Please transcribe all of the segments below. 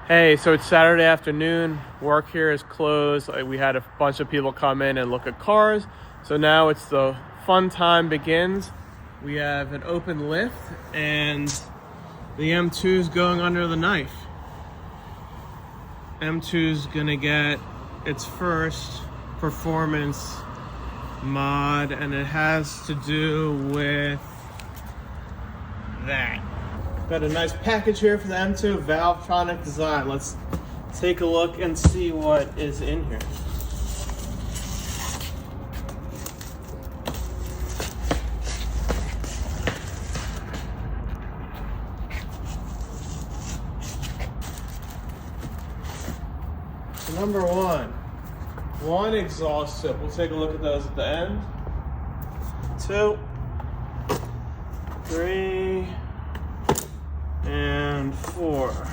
Hey, so it's Saturday afternoon. Work here is closed. We had a bunch of people come in and look at cars. So now it's the fun time begins. We have an open lift and the M2 is going under the knife. M2 is gonna get its first performance mod, and it has to do with that. Got a nice package here for the M2, valvetronic design. Let's take a look and see what is in here. So number one exhaust tip. We'll take a look at those at the end. 2, 3, and 4.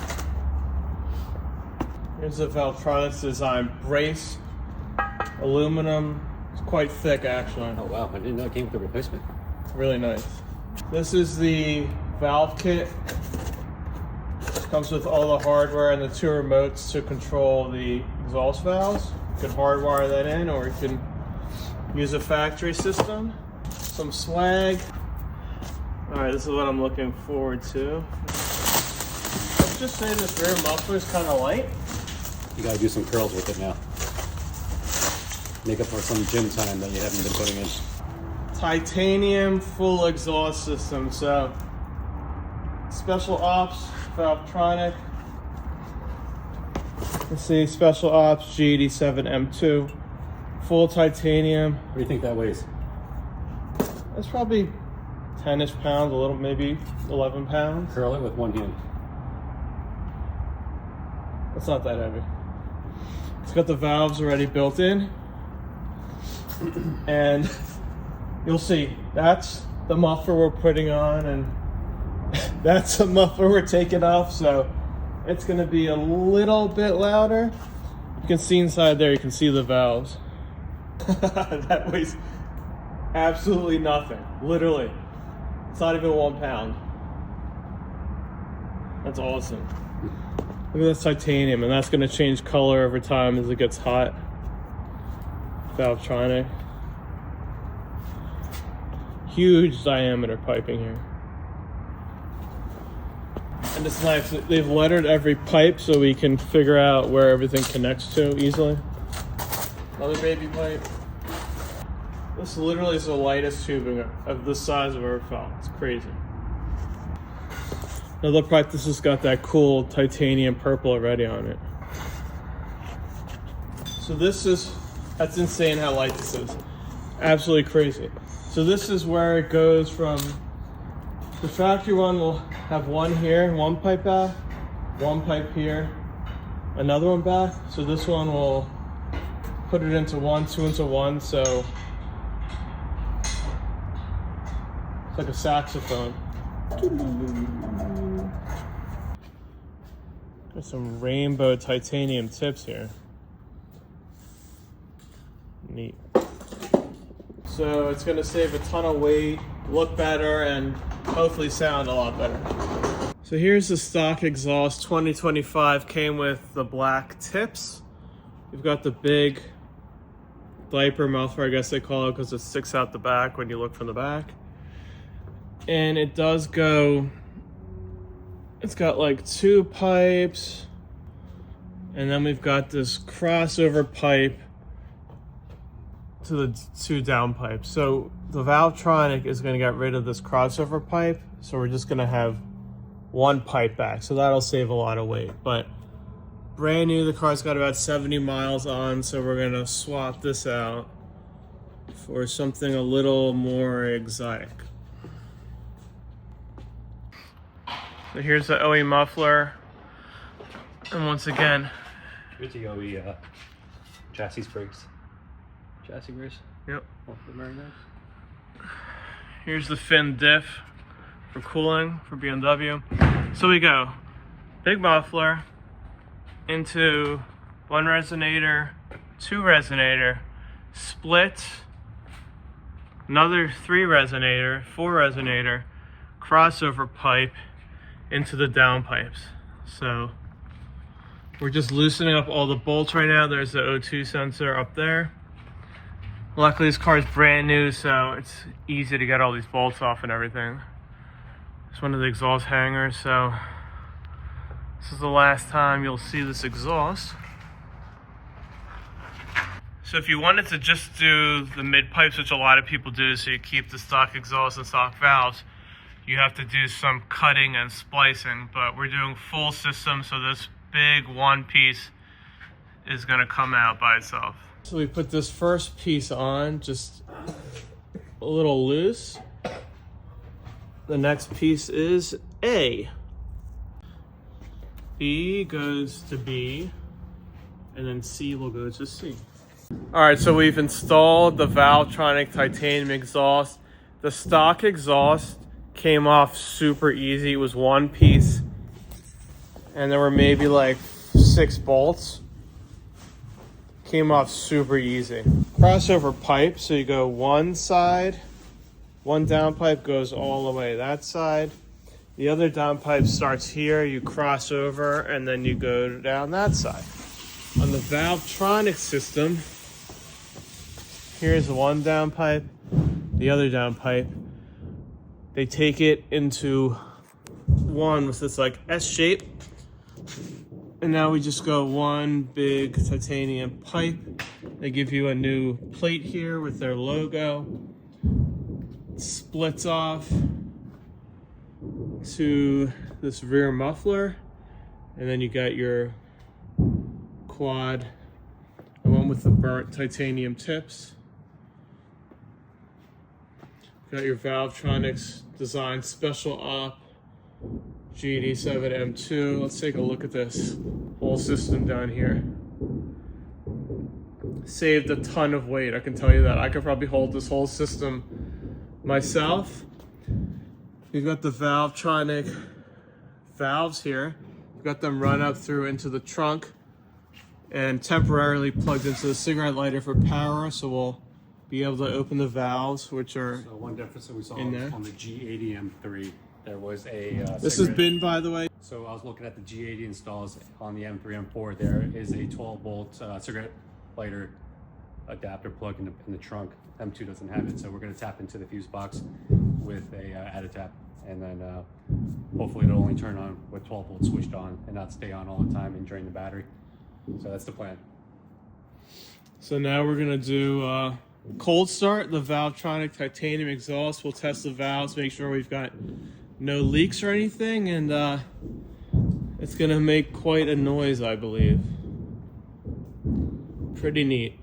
Here's the valvetronic design brace, aluminum. It's quite thick, actually. Oh wow! I didn't know it came with a replacement. Really nice. This is the valve kit. Comes with all the hardware and the 2 remotes to control the exhaust valves. You can hardwire that in, or you can use a factory system. Some swag. All right, this is what I'm looking forward to. Let's just say this rear muffler is kind of light. You gotta do some curls with it now. Make up for some gym time that you haven't been putting in. Titanium full exhaust system. So special ops valvetronic. Let's see, special ops G87 M2, full titanium. What do you think that weighs? That's probably 10-ish pounds, a little, maybe 11 pounds. Curl it with one hand. It's not that heavy. It's got the valves already built in. And you'll see, that's the muffler we're putting on, and that's the muffler we're taking off, so it's gonna be a little bit louder. You can see inside there, you can see the valves. That weighs absolutely nothing, literally. It's not even 1 pound. That's awesome. Look at this titanium, and that's gonna change color over time as it gets hot. Valvetronic. Huge diameter piping here. And it's nice, they've lettered every pipe so we can figure out where everything connects to easily. Another baby pipe. This literally is the lightest tubing of this size I've ever felt. It's crazy. Another pipe, this has got that cool titanium purple already on it. So that's insane how light this is. Absolutely crazy. So this is where it goes from, the factory one will have one here, one pipe back, one pipe here, another one back. So this one will put it into one, 2 into 1, so it's like a saxophone. Got some rainbow titanium tips here. Neat. So it's gonna save a ton of weight, look better, and hopefully sound a lot better. So here's the stock exhaust 2025, came with the black tips. You've got the big diaper muffler, I guess they call it, because it sticks out the back when you look from the back. And it does go, it's got like 2 pipes, and then we've got this crossover pipe to the 2 down pipes. So the valvetronic is going to get rid of this crossover pipe, so we're just going to have 1 pipe back, so that'll save a lot of weight. But brand new, the car's got about 70 miles on, so we're going to swap this out for something a little more exotic. So here's the OE muffler, and once again, Here's the OE chassis brakes. Chassis brace. Yep. Oh, very nice. Here's the fin diff for cooling for BMW. So we go big muffler into 1 resonator, 2 resonator, split, another 3 resonator, 4 resonator, crossover pipe into the down pipes. So We're just loosening up all the bolts right now. There's the O2 sensor up there. Luckily this car is brand new, so it's easy to get all these bolts off and everything. It's one of the exhaust hangers, so this is the last time you'll see this exhaust. So if you wanted to just do the mid pipes, which a lot of people do, so you keep the stock exhaust and stock valves, you have to do some cutting and splicing, but we're doing full system, so this big one piece is gonna come out by itself. So we put this first piece on, just a little loose. The next piece is A. B goes to B, and then C will go to C. All right, so we've installed the valvetronic titanium exhaust. The stock exhaust came off super easy. It was one piece, and there were maybe like 6 bolts. Came off super easy. Crossover pipe, so you go one side, one down pipe goes all the way that side. The other down pipe starts here, you cross over, and then you go down that side. On the valvetronic system, here's one down pipe, the other down pipe. They take it into one with this like S shape. And now we just go one big titanium pipe. They give you a new plate here with their logo. It splits off to this rear muffler. And then you got your quad, the one with the burnt titanium tips. Got your Valvetronics Design Special Op G87 M2. Let's take a look at this whole system down here. Saved a ton of weight, I can tell you that. I could probably hold this whole system myself. We've got the Valvetronic valves here. We've got them run up through into the trunk and temporarily plugged into the cigarette lighter for power, so we'll be able to open the valves, which are So one difference that we saw in there. on the G80 M3, there was a This has been, by the way. So I was looking at the G80 installs on the M3, M4. There is a 12-volt cigarette lighter adapter plug in the trunk. M2 doesn't have it, so we're going to tap into the fuse box with a add a tap, and then hopefully it'll only turn on with 12 volts switched on and not stay on all the time and drain the battery. So that's the plan. So now we're gonna do cold start the Valvetronic titanium exhaust. We'll test the valves, make sure we've got no leaks or anything, and it's gonna make quite a noise, I believe. Pretty neat.